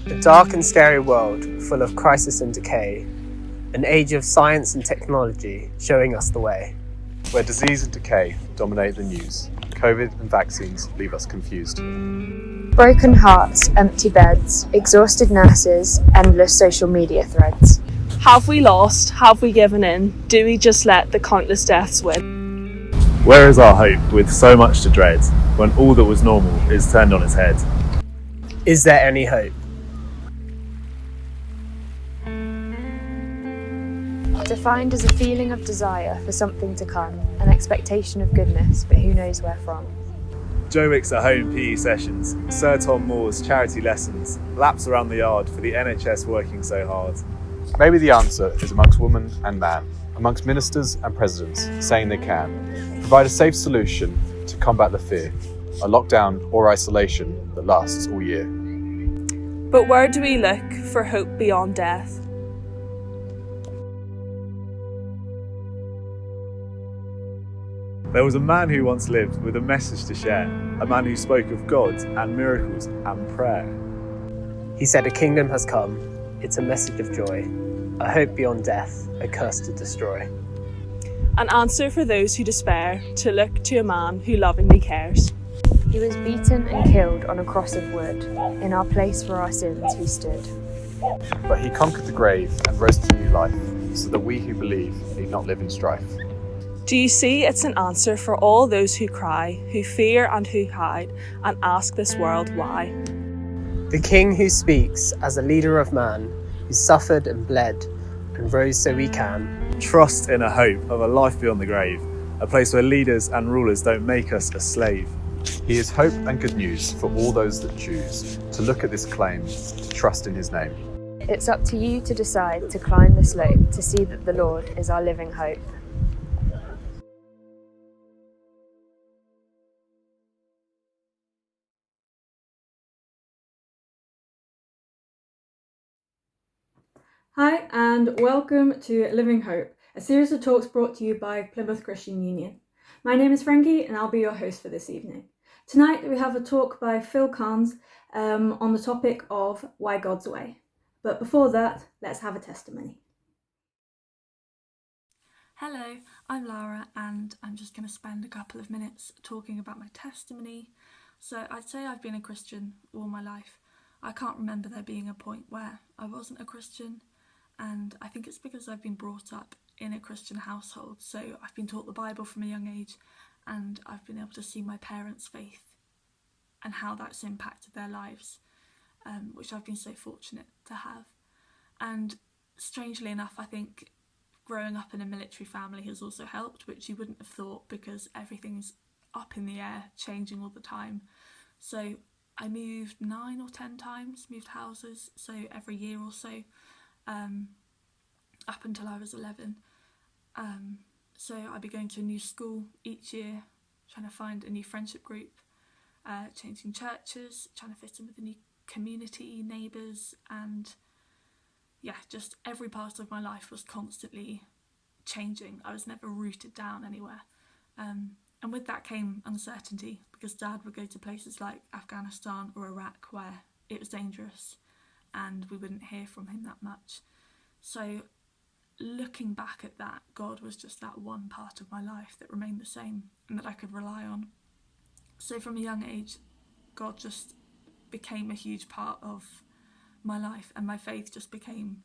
A dark and scary world full of crisis and decay, an age of science and technology showing us the way. Where disease and decay dominate the news, COVID and vaccines leave us confused. Broken hearts, empty beds, exhausted nurses, endless social media threads. Have we lost? Have we given in? Do we just let the countless deaths win? Where is our hope with so much to dread, when all that was normal is turned on its head? Is there any hope? Defined as a feeling of desire for something to come, an expectation of goodness, but who knows where from. Joe Wicks at home PE sessions, Sir Tom Moore's charity lessons, laps around the yard for the NHS working so hard. Maybe the answer is amongst woman and man, amongst ministers and presidents saying they can provide a safe solution to combat the fear, a lockdown or isolation that lasts all year. But where do we look for hope beyond death? There was a man who once lived with a message to share, a man who spoke of God and miracles and prayer. He said a kingdom has come, it's a message of joy, a hope beyond death, a curse to destroy. An answer for those who despair, to look to a man who lovingly cares. He was beaten and killed on a cross of wood. In our place for our sins he stood. But he conquered the grave and rose to new life, so that we who believe need not live in strife. Do you see it's an answer for all those who cry, who fear and who hide, and ask this world why? The King who speaks as a leader of man, who suffered and bled and rose so we can. Trust in a hope of a life beyond the grave, a place where leaders and rulers don't make us a slave. He is hope and good news for all those that choose to look at this claim, to trust in his name. It's up to you to decide to climb the slope, to see that the Lord is our living hope. Hi and welcome to Living Hope, a series of talks brought to you by Plymouth Christian Union. My name is Frankie and I'll be your host for this evening. Tonight we have a talk by Phil Carnes on the topic of Why God's Way. But before that, let's have a testimony. Hello, I'm Lara and I'm just going to spend a couple of minutes talking about my testimony. So I'd say I've been a Christian all my life. I can't remember there being a point where I wasn't a Christian. And I think it's because I've been brought up in a Christian household. So I've been taught the Bible from a young age and I've been able to see my parents' faith and how that's impacted their lives, which I've been so fortunate to have. And strangely enough, I think growing up in a military family has also helped, which you wouldn't have thought because everything's up in the air, changing all the time. So I moved 9 or 10 times, moved houses, so every year or so. Up until I was 11. So I'd be going to a new school each year, trying to find a new friendship group, changing churches, trying to fit in with a new community, neighbours, and yeah, just every part of my life was constantly changing. I was never rooted down anywhere. And with that came uncertainty, because Dad would go to places like Afghanistan or Iraq where it was dangerous and we wouldn't hear from him that much. So looking back at that, God was just that one part of my life that remained the same and that I could rely on. So from a young age, God just became a huge part of my life, and my faith just became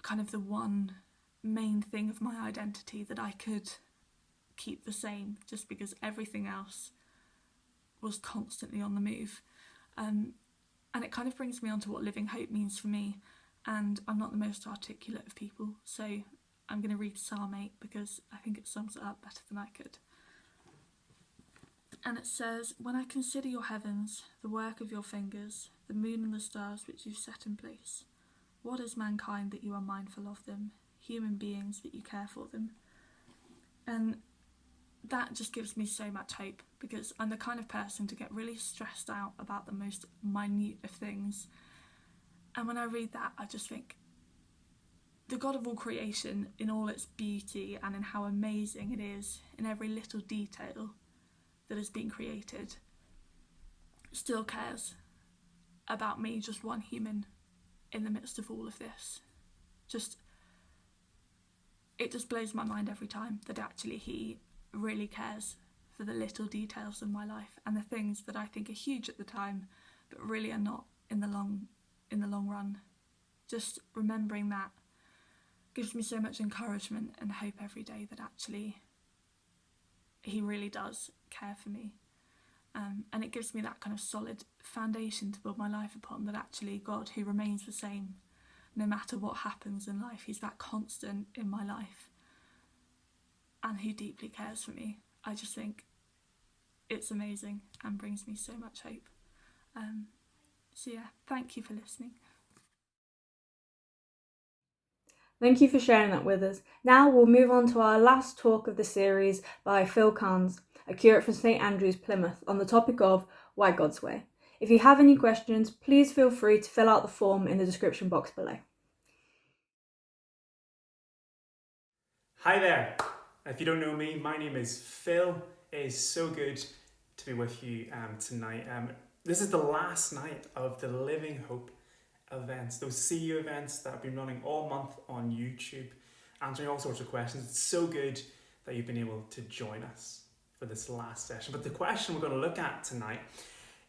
kind of the one main thing of my identity that I could keep the same, just because everything else was constantly on the move. And it kind of brings me on to what living hope means for me. And I'm not the most articulate of people, so I'm going to read Psalm 8 because I think it sums it up better than I could. And it says, "When I consider your heavens, the work of your fingers, the moon and the stars which you've set in place, what is mankind that you are mindful of them, human beings that you care for them?" And that just gives me so much hope, because I'm the kind of person to get really stressed out about the most minute of things. And when I read that, I just think, the God of all creation, in all its beauty and in how amazing it is, in every little detail that has been created, still cares about me, just one human in the midst of all of this. It just blows my mind every time that actually he really cares for the little details of my life and the things that I think are huge at the time, but really are not in the long run. Just remembering that gives me so much encouragement and hope every day that actually he really does care for me. And it gives me that kind of solid foundation to build my life upon, that actually God, who remains the same no matter what happens in life, he's that constant in my life and who deeply cares for me. I just think it's amazing and brings me so much hope. So yeah, thank you for listening. Thank you for sharing that with us. Now we'll move on to our last talk of the series by Phil Carnes, a curate from St Andrew's, Plymouth, on the topic of Why God's Way. If you have any questions, please feel free to fill out the form in the description box below. Hi there. If you don't know me, my name is Phil. It is so good to be with you tonight. This is the last night of the Living Hope events, those CU events that have been running all month on YouTube, answering all sorts of questions. It's so good that you've been able to join us for this last session. But the question we're going to look at tonight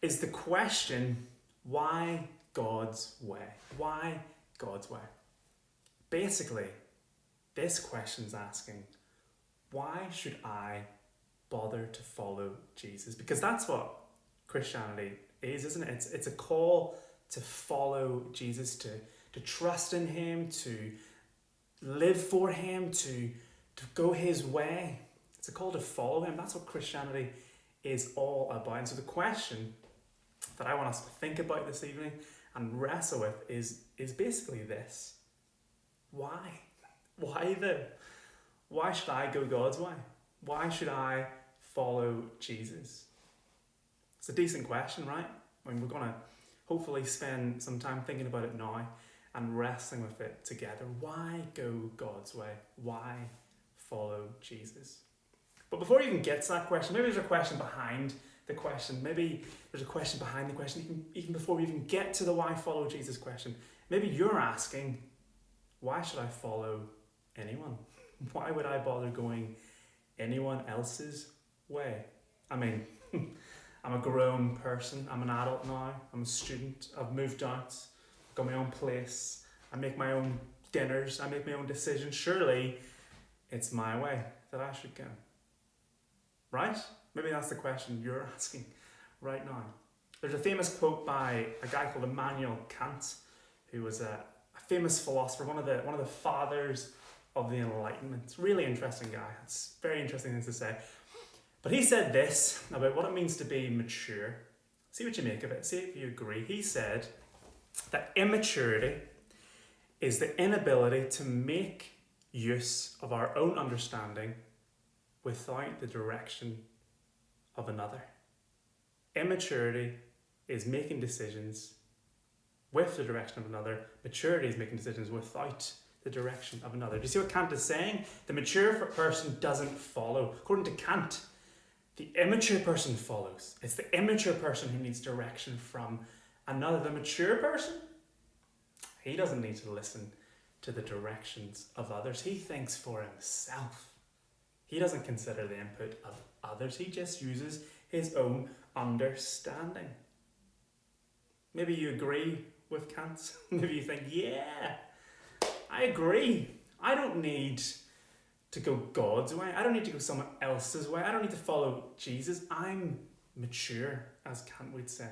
is the question, why God's way? Why God's way? Basically, this question's asking, why should I bother to follow Jesus? Because that's what Christianity is, isn't it? It's a call to follow Jesus, to trust in him, to live for him, to go his way. It's a call to follow him. That's what Christianity is all about. And so the question that I want us to think about this evening and wrestle with is basically this. Why? Why though? Why should I go God's way? Why should I follow Jesus? It's a decent question, right? I mean, we're going to hopefully spend some time thinking about it now and wrestling with it together. Why go God's way? Why follow Jesus? But before you even get to that question, maybe there's a question behind the question. Maybe there's a question behind the question, even before we even get to the why follow Jesus question. Maybe you're asking, why should I follow anyone? Why would I bother going anyone else's way? I mean, I'm a grown person. I'm an adult now. I'm a student. I've moved out. Got my own place. I make my own dinners. I make my own decisions. Surely it's my way that I should go. Right? Maybe that's the question you're asking right now. There's a famous quote by a guy called Immanuel Kant, who was a famous philosopher, one of the fathers of the Enlightenment. Really interesting guy. It's very interesting things to say. But he said this about what it means to be mature. See what you make of it. See if you agree. He said that immaturity is the inability to make use of our own understanding without the direction of another. Immaturity is making decisions with the direction of another. Maturity is making decisions without the direction of another. Do you see what Kant is saying? The mature person doesn't follow. According to Kant, the immature person follows. It's the immature person who needs direction from another. The mature person, he doesn't need to listen to the directions of others. He thinks for himself. He doesn't consider the input of others. He just uses his own understanding. Maybe you agree with Kant. Maybe you think, yeah, I agree. I don't need to go God's way. I don't need to go someone else's way. I don't need to follow Jesus. I'm mature, as Kant would say.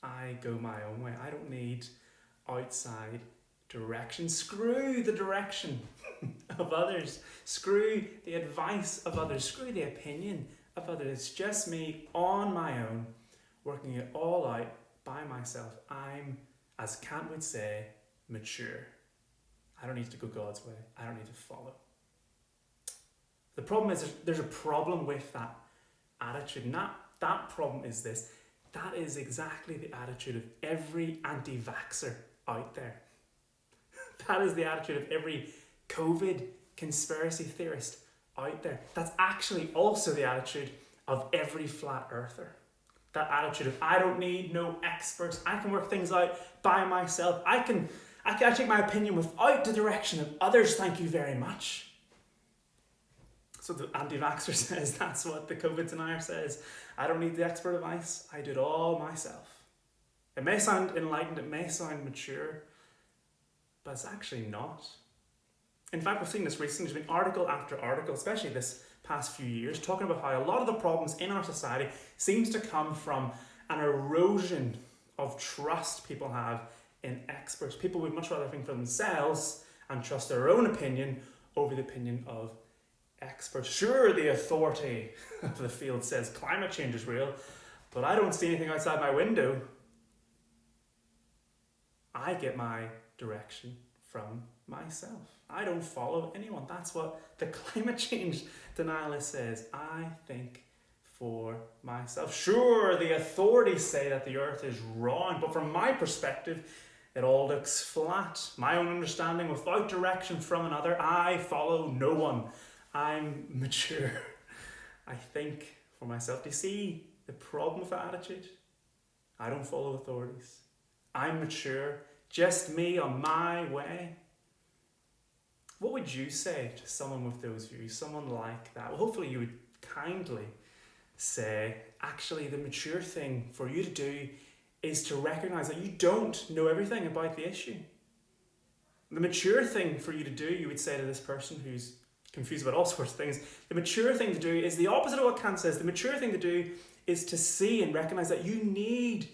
I go my own way. I don't need outside direction. Screw the direction of others. Screw the advice of others. Screw the opinion of others. It's just me on my own, working it all out by myself. I'm, as Kant would say, mature. I don't need to go God's way. I don't need to follow. The problem is there's a problem with that attitude. And that problem is this. That is exactly the attitude of every anti-vaxxer out there. That is the attitude of every COVID conspiracy theorist out there. That's actually also the attitude of every flat earther. That attitude of, I don't need no experts. I can work things out by myself. I can take my opinion without the direction of others. Thank you very much. So the anti-vaxxer says, that's what the COVID denier says. I don't need the expert advice. I do it all myself. It may sound enlightened, it may sound mature, but it's actually not. In fact, we've seen this recently. There's been article after article, especially this past few years, talking about how a lot of the problems in our society seems to come from an erosion of trust people have in experts. People would much rather think for themselves and trust their own opinion over the opinion of experts. Sure, the authority of the field says climate change is real, but I don't see anything outside my window. I get my direction from myself. I don't follow anyone. That's what the climate change denialist says. I think for myself. Sure, the authorities say that the earth is round, but from my perspective, it all looks flat. My own understanding without direction from another. I follow no one. I'm mature. I think for myself. Do you see the problem with that attitude? I don't follow authorities. I'm mature. Just me on my way. What would you say to someone with those views, someone like that? Well, hopefully you would kindly say, actually, the mature thing for you to do is to recognize that you don't know everything about the issue. The mature thing for you to do, you would say to this person who's confused about all sorts of things, the mature thing to do is the opposite of what Kant says. The mature thing to do is to see and recognize that you need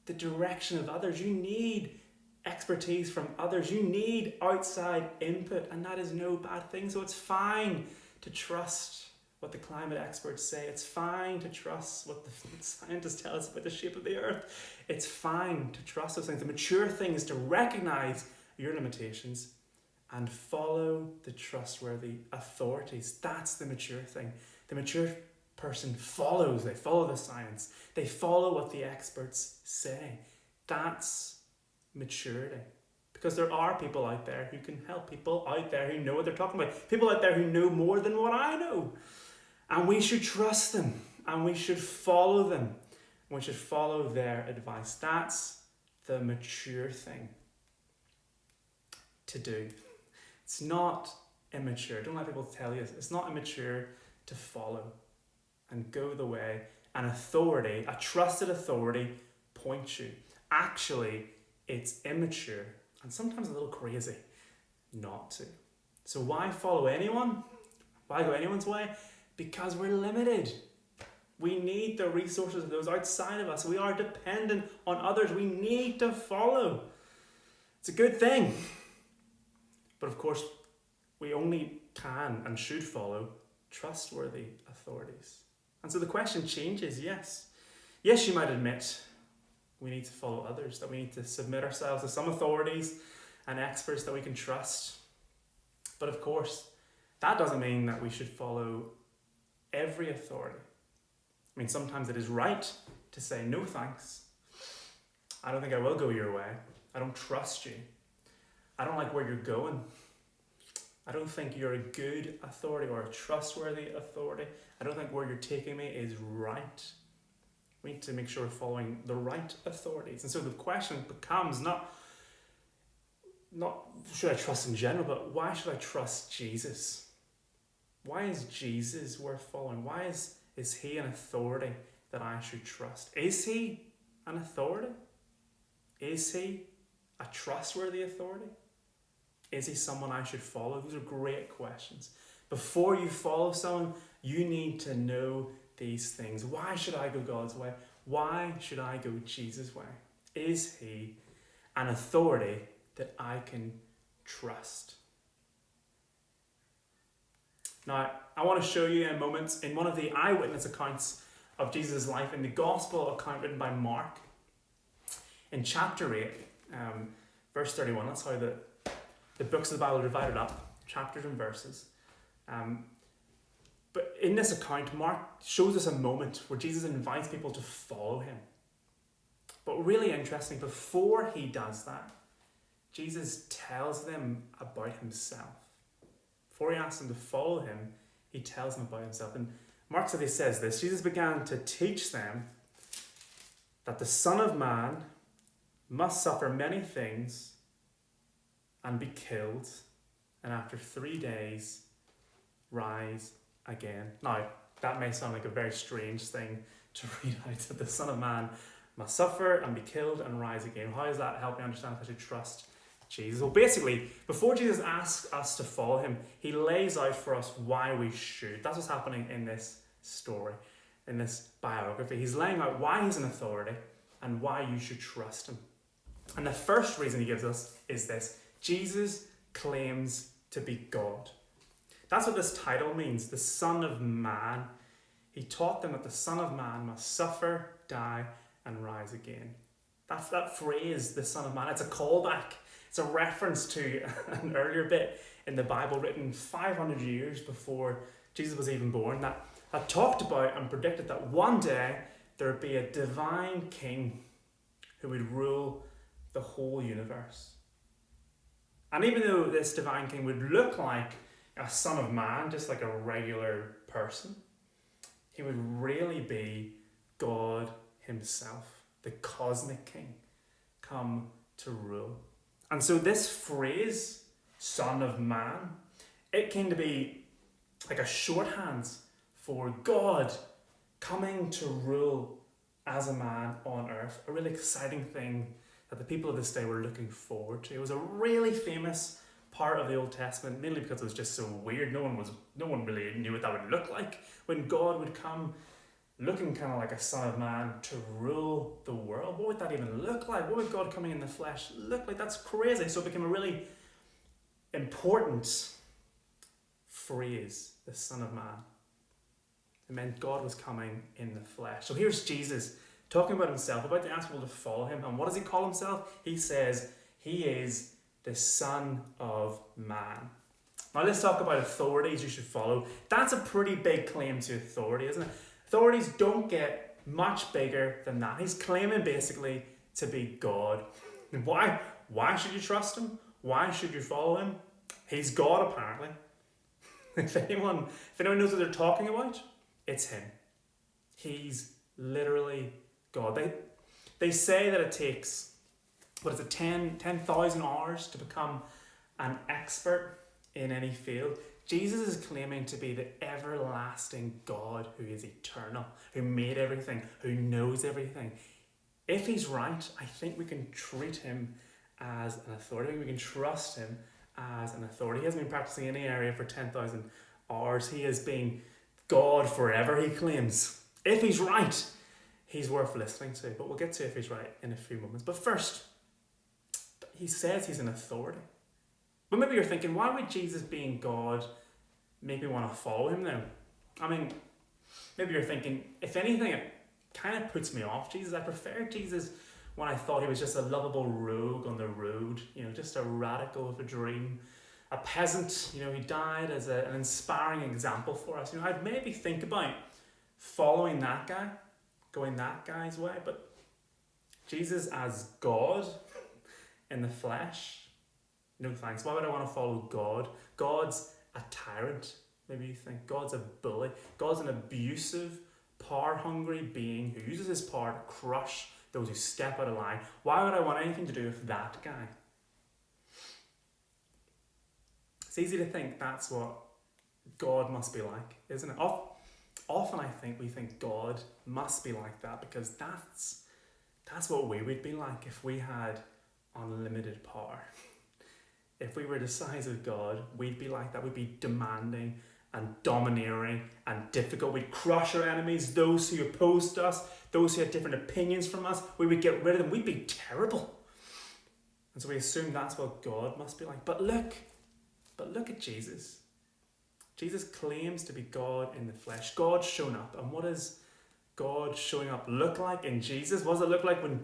the direction of others. You need expertise from others. You need outside input, and that is no bad thing. So it's fine to trust what the climate experts say. It's fine to trust what the scientists tell us about the shape of the earth. It's fine to trust those things. The mature thing is to recognize your limitations and follow the trustworthy authorities. That's the mature thing. The mature person follows. They follow the science. They follow what the experts say. That's maturity. Because there are people out there who can help, people out there who know what they're talking about, people out there who know more than what I know. And we should trust them, and we should follow them, and we should follow their advice. That's the mature thing to do. It's not immature. Don't let people tell you it's not immature to follow and go the way an authority, a trusted authority, points you. Actually, it's immature and sometimes a little crazy not to. So why follow anyone? Why go anyone's way? Because we're limited. We need the resources of those outside of us. We are dependent on others. We need to follow. It's a good thing. But of course, we only can and should follow trustworthy authorities. And so the question changes, yes. Yes, you might admit we need to follow others, that we need to submit ourselves to some authorities and experts that we can trust. But of course, that doesn't mean that we should follow every authority. I mean, sometimes it is right to say, no thanks. I don't think I will go your way. I don't trust you. I don't like where you're going. I don't think you're a good authority or a trustworthy authority. I don't think where you're taking me is right. We need to make sure we're following the right authorities. And so the question becomes not should I trust in general, but why should I trust Jesus? Why is Jesus worth following? Why is he an authority that I should trust? Is he an authority? Is he a trustworthy authority? Is he someone I should follow? Those are great questions. Before you follow someone, you need to know these things. Why should I go God's way? Why should I go Jesus' way? Is he an authority that I can trust? Now, I want to show you in a moment in one of the eyewitness accounts of Jesus' life in the Gospel account written by Mark. In chapter 8, verse 31, that's how the books of the Bible are divided up, chapters and verses. But in this account, Mark shows us a moment where Jesus invites people to follow him. But really interesting, before he does that, Jesus tells them about himself. Before he asks them to follow him, he tells them about himself. And Mark says this, Jesus began to teach them that the Son of Man must suffer many things and be killed, and after 3 days rise again. Now, that may sound like a very strange thing to read out, that the Son of Man must suffer and be killed and rise again. How does that help me understand if I should trust Jesus? Well, basically, before Jesus asks us to follow him, he lays out for us why we should. That's what's happening in this story, in this biography. He's laying out why he's an authority and why you should trust him. And the first reason he gives us is this: Jesus claims to be God. That's what this title means, the Son of Man. He taught them that the Son of Man must suffer, die, and rise again. That phrase, the Son of Man, it's a callback. It's a reference to an earlier bit in the Bible written 500 years before Jesus was even born that talked about and predicted that one day there would be a divine king who would rule the whole universe. And even though this divine king would look like a son of man, just like a regular person, he would really be God himself, the cosmic king, come to rule. And so this phrase, Son of Man, it came to be like a shorthand for God coming to rule as a man on earth, a really exciting thing that the people of this day were looking forward to. It was a really famous part of the Old Testament, mainly because it was just so weird. No one really knew what that would look like when God would come looking kind of like a son of man to rule the world. What would that even look like? What would God coming in the flesh look like? That's crazy. So it became a really important phrase, the Son of Man. It meant God was coming in the flesh. So here's Jesus talking about himself, about to ask people to follow him. And what does he call himself? He says he is the Son of Man. Now let's talk about authorities you should follow. That's a pretty big claim to authority, isn't it? Authorities don't get much bigger than that. He's claiming basically to be God. And why should you trust him? Why should you follow him? He's God, apparently. If anyone knows what they're talking about, it's him. He's literally God. They say that it takes, 10,000 hours to become an expert in any field. Jesus is claiming to be the everlasting God who is eternal, who made everything, who knows everything. If he's right, I think we can treat him as an authority. We can trust him as an authority. He hasn't been practicing any area for 10,000 hours. He has been God forever, he claims. If he's right, he's worth listening to. But we'll get to if he's right in a few moments. But first, he says he's an authority. But maybe you're thinking, why would Jesus being God make me want to follow him now? I mean, maybe you're thinking, if anything, it kind of puts me off Jesus. I preferred Jesus when I thought he was just a lovable rogue on the road, just a radical of a dream, a peasant, he died as an inspiring example for us. I'd maybe think about following that guy, going that guy's way, but Jesus as God in the flesh, no thanks. Why would I want to follow God? God's a tyrant. Maybe you think God's a bully. God's an abusive, power-hungry being who uses his power to crush those who step out of line. Why would I want anything to do with that guy? It's easy to think that's what God must be like, isn't it? Often I think we think God must be like that because that's what we would be like if we had unlimited power. If we were the size of God, we'd be like that. We'd be demanding and domineering and difficult. We'd crush our enemies, those who opposed us, those who had different opinions from us. We would get rid of them. We'd be terrible. And so we assume that's what God must be like. But look at Jesus. Jesus claims to be God in the flesh. God's shown up. And what does God showing up look like in Jesus? What does it look like when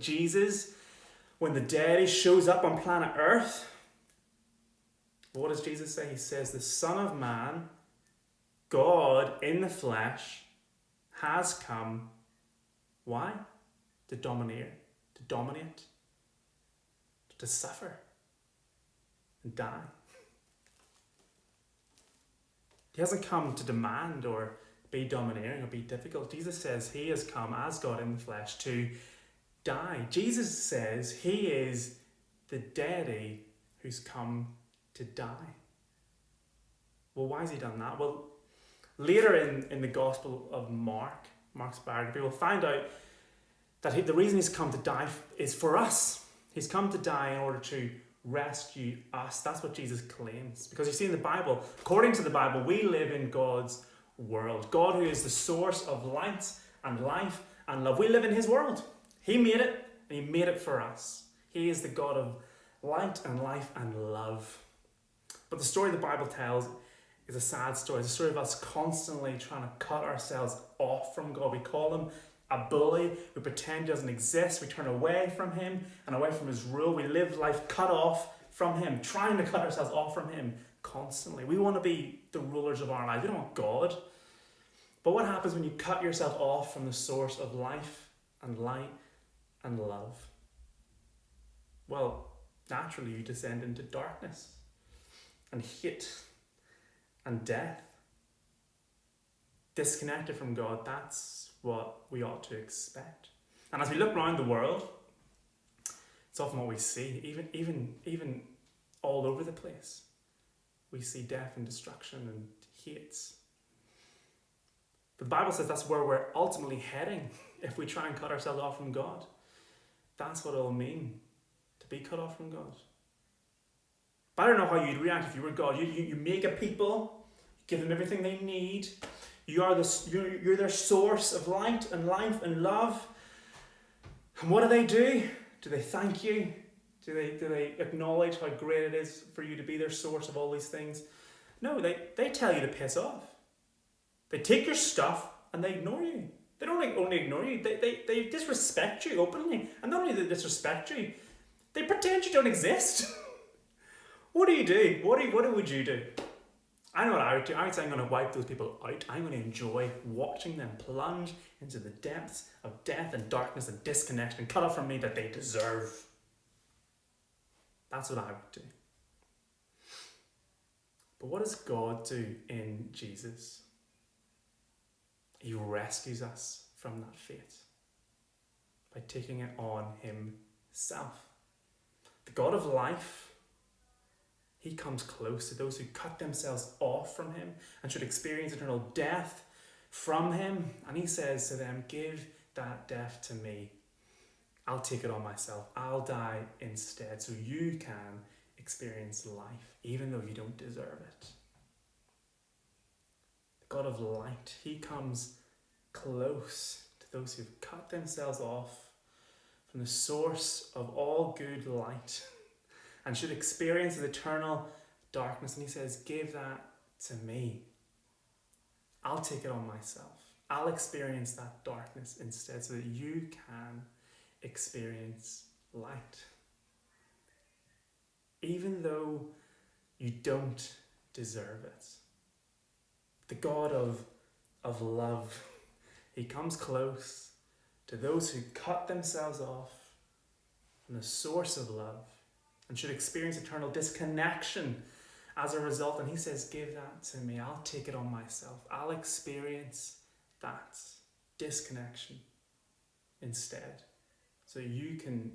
the deity shows up on planet Earth? What does Jesus say? He says, the Son of Man, God in the flesh, has come. Why? To domineer, to suffer, and die. He hasn't come to demand or be domineering or be difficult. Jesus says he has come as God in the flesh to die. Jesus says he is the daddy who's come to die. Well, why has he done that? Well, later in the Gospel of Mark's biography, we'll find out that the reason he's come to die is for us. He's come to die in order to rescue us. That's what Jesus claims. Because you see, in the Bible, according to the Bible, we live in God's world. God, who is the source of light and life and love. We live in his world. He made it, and he made it for us. He is the God of light and life and love. But the story the Bible tells is a sad story. It's a story of us constantly trying to cut ourselves off from God. We call him a bully. We pretend he doesn't exist. We turn away from him and away from his rule. We live life cut off from him, trying to cut ourselves off from him constantly. We want to be the rulers of our lives. We don't want God. But what happens when you cut yourself off from the source of life and light and love? Well, naturally you descend into darkness and hate and death. Disconnected from God, that's what we ought to expect. And as we look around the world, it's often what we see, even all over the place. We see death and destruction and hates. But the Bible says that's where we're ultimately heading if we try and cut ourselves off from God. That's what it'll mean to be cut off from God. But I don't know how you'd react if you were God. You make a people, give them everything they need. You're their source of light and life and love. And what do? Do they thank you? Do they acknowledge how great it is for you to be their source of all these things? No, they tell you to piss off. They take your stuff and they ignore you. They don't only ignore you, they disrespect you openly. And not only do they disrespect you, they pretend you don't exist. What do you do? What would you do? I know what I would do. I would say I'm going to wipe those people out. I'm going to enjoy watching them plunge into the depths of death and darkness and disconnection and cut off from me that they deserve. That's what I would do. But what does God do in Jesus? He rescues us from that fate by taking it on himself. The God of life, he comes close to those who cut themselves off from him and should experience eternal death from him. And he says to them, give that death to me. I'll take it on myself. I'll die instead so you can experience life, even though you don't deserve it. The God of light, he comes close to those who've cut themselves off from the source of all good light and should experience the eternal darkness. And he says, give that to me. I'll take it on myself. I'll experience that darkness instead so that you can experience light. Even though you don't deserve it. The God of love, he comes close to those who cut themselves off from the source of love and should experience eternal disconnection as a result. And he says, give that to me. I'll take it on myself. I'll experience that disconnection instead. So you can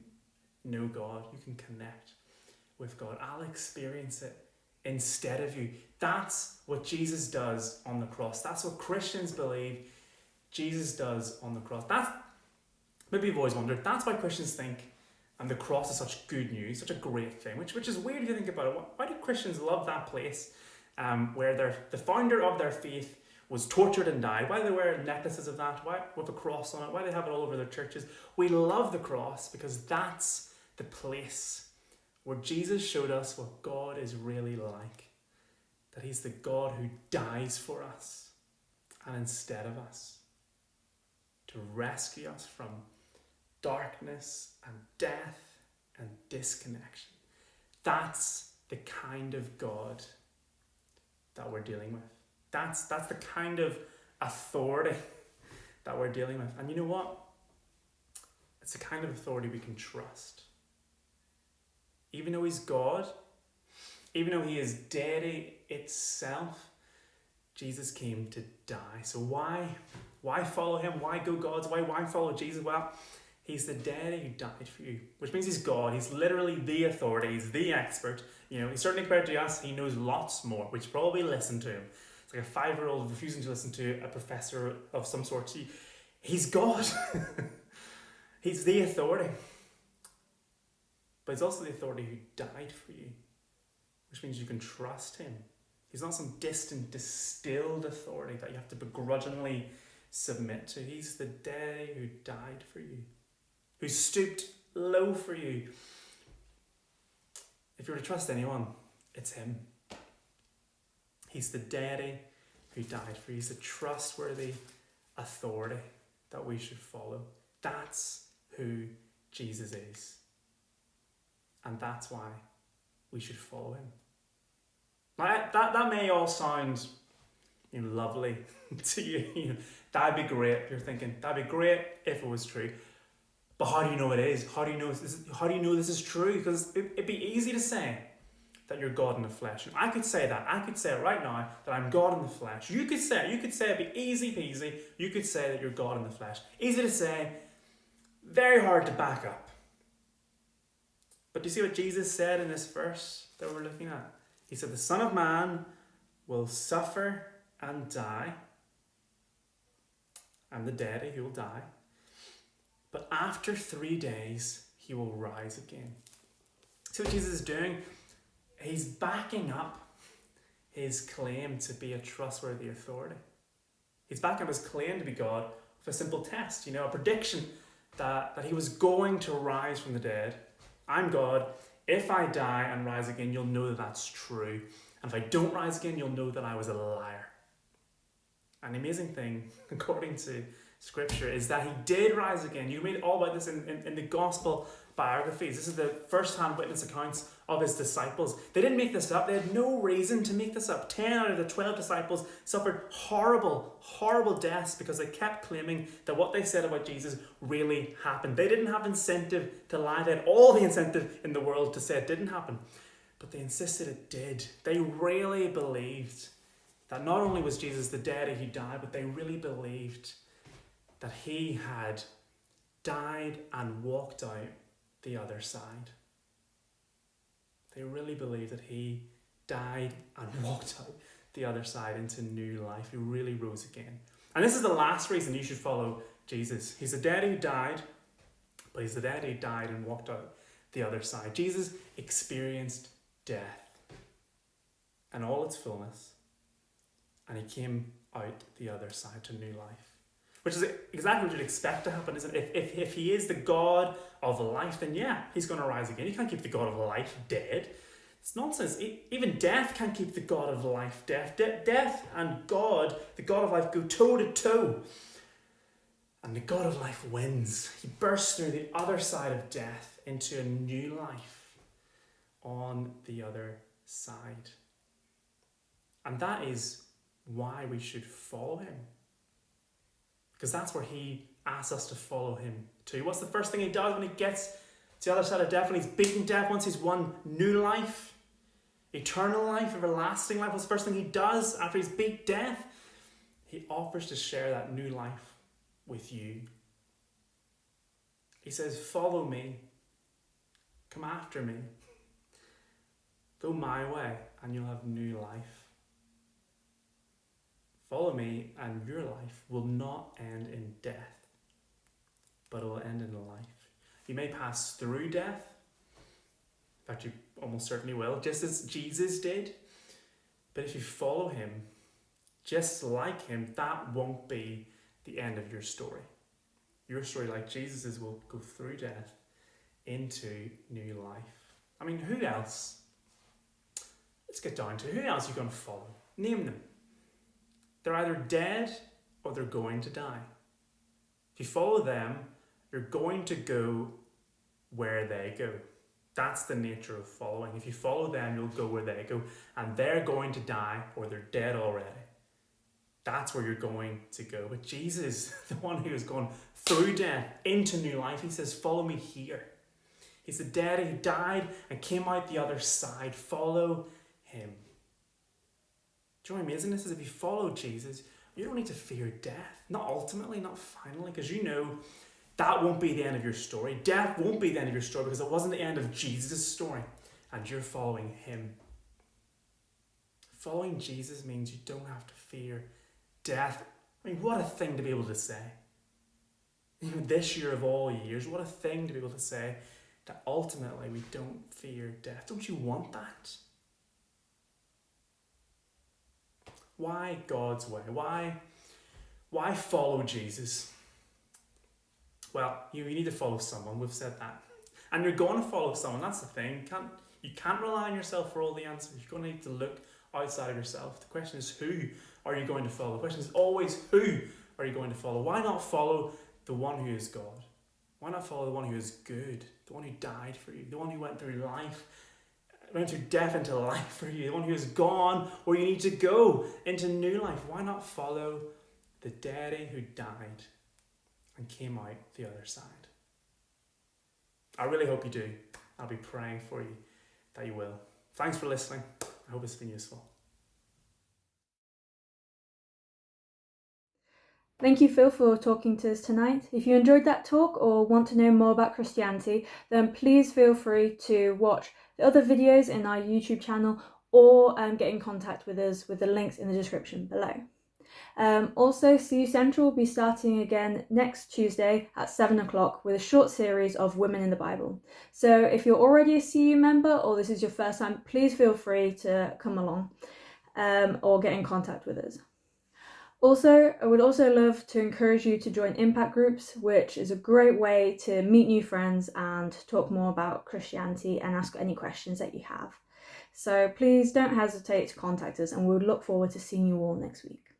know God. You can connect with God. I'll experience it instead of you. That's what Jesus does on the cross. That's what Christians believe Jesus does on the cross. That's, maybe you've always wondered, that's why Christians think and the cross is such good news, such a great thing, which is weird if you think about it. Why do Christians love that place where the founder of their faith was tortured and died? Why do they wear necklaces of that? Why with a cross on it? Why do they have it all over their churches? We love the cross because that's the place where Jesus showed us what God is really like. That he's the God who dies for us and instead of us to rescue us from darkness and death and disconnection. That's the kind of God that we're dealing with. That's the kind of authority that we're dealing with. And you know what? It's the kind of authority we can trust. Even though he's God, even though he is deity itself, Jesus came to die. So why follow him? Why go God's way? Why follow Jesus? Well, He's the daddy who died for you, which means he's God. He's literally the authority. He's the expert. He's certainly compared to us. He knows lots more, which probably listen to him. It's like a 5-year-old refusing to listen to a professor of some sort. He's God. He's the authority. But he's also the authority who died for you, which means you can trust him. He's not some distant, distilled authority that you have to begrudgingly submit to. He's the daddy who died for you, who stooped low for you. If you were to trust anyone, it's him. He's the daddy who died for you. He's the trustworthy authority that we should follow. That's who Jesus is. And that's why we should follow him. Now, that may all sound lovely to you. That'd be great. You're thinking, that'd be great if it was true. But how do you know it is? How do you know this is true? Because it'd be easy to say that you're God in the flesh. And I could say that. I could say it right now that I'm God in the flesh. You could say it'd be easy peasy. You could say that you're God in the flesh. Easy to say, very hard to back up. But do you see what Jesus said in this verse that we're looking at? He said, the Son of Man will suffer and die. I'm the daddy who will die. But after 3 days, he will rise again. See what Jesus is doing? He's backing up his claim to be a trustworthy authority. He's backing up his claim to be God with a simple test, a prediction that he was going to rise from the dead. I'm God. If I die and rise again, you'll know that that's true. And if I don't rise again, you'll know that I was a liar. And the amazing thing, according to Scripture, is that he did rise again. You read all about this in the gospel biographies. This is the first-hand witness accounts of his disciples. They didn't make this up. They had no reason to make this up. 10 out of the 12 disciples suffered horrible, horrible deaths because they kept claiming that what they said about Jesus really happened. They didn't have incentive to lie. They had all the incentive in the world to say it didn't happen. But they insisted it did. They really believed that not only was Jesus the daddy who died, but they really believed that he had died and walked out the other side. They really believed that he died and walked out the other side into new life. He really rose again. And this is the last reason you should follow Jesus. He's the daddy who died, but he's the daddy who died and walked out the other side. Jesus experienced death and all its fullness, and he came out the other side to new life. Which is exactly what you'd expect to happen, isn't it? If he is the God of life, then yeah, he's going to rise again. You can't keep the God of life dead. It's nonsense. Even death can't keep the God of life dead. Death and God, the God of life, go toe to toe. And the God of life wins. He bursts through the other side of death into a new life on the other side. And that is why we should follow him. Because that's where he asks us to follow him to. What's the first thing he does when he gets to the other side of death, when he's beaten death, once he's won new life, eternal life, everlasting life? What's the first thing he does after he's beat death? He offers to share that new life with you. He says, follow me. Come after me. Go my way and you'll have new life. Follow me and your life will not end in death, but it will end in life. You may pass through death. In fact, you almost certainly will, just as Jesus did. But if you follow him, just like him, that won't be the end of your story. Your story, like Jesus's, will go through death into new life. I mean, who else? Let's get down to who else you're going to follow. Name them. They're either dead or they're going to die. If you follow them, you're going to go where they go. That's the nature of following. If you follow them, you'll go where they go. And they're going to die or they're dead already. That's where you're going to go. But Jesus, the one who has gone through death into new life, he says, follow me here. He's the daddy who died and came out the other side. Follow him. Do you know what amazing this is? If you follow Jesus, you don't need to fear death. Not ultimately, not finally, because you know That won't be the end of your story. Death won't be the end of your story because it wasn't the end of Jesus' story, and you're following him. Following Jesus means you don't have to fear death. I mean, what a thing to be able to say. This year of all years, what a thing to be able to say that ultimately we don't fear death. Don't you want that? Why God's way? Why follow Jesus? Well, you need to follow someone. We've said that. And you're going to follow someone. That's the thing. You can't rely on yourself for all the answers. You're going to need to look outside of yourself. The question is, who are you going to follow? The question is always, who are you going to follow? Why not follow the one who is God? Why not follow the one who is good? The one who died for you? The one who went through life, went through death into life for you? The one who has gone where you need to go into new life? Why not follow the daddy who died and came out the other side? I really hope you do. I'll be praying for you that you will. Thanks for listening. I hope it's been useful. Thank you, Phil, for talking to us tonight. If you enjoyed that talk or want to know more about Christianity, then please feel free to watch the other videos in our YouTube channel or get in contact with us with the links in the description below. Also, CU Central will be starting again next Tuesday at 7 o'clock with a short series of Women in the Bible. So if you're already a CU member or this is your first time, please feel free to come along or get in contact with us. Also, I would also love to encourage you to join impact groups, which is a great way to meet new friends and talk more about Christianity and ask any questions that you have. So please don't hesitate to contact us, and we would look forward to seeing you all next week.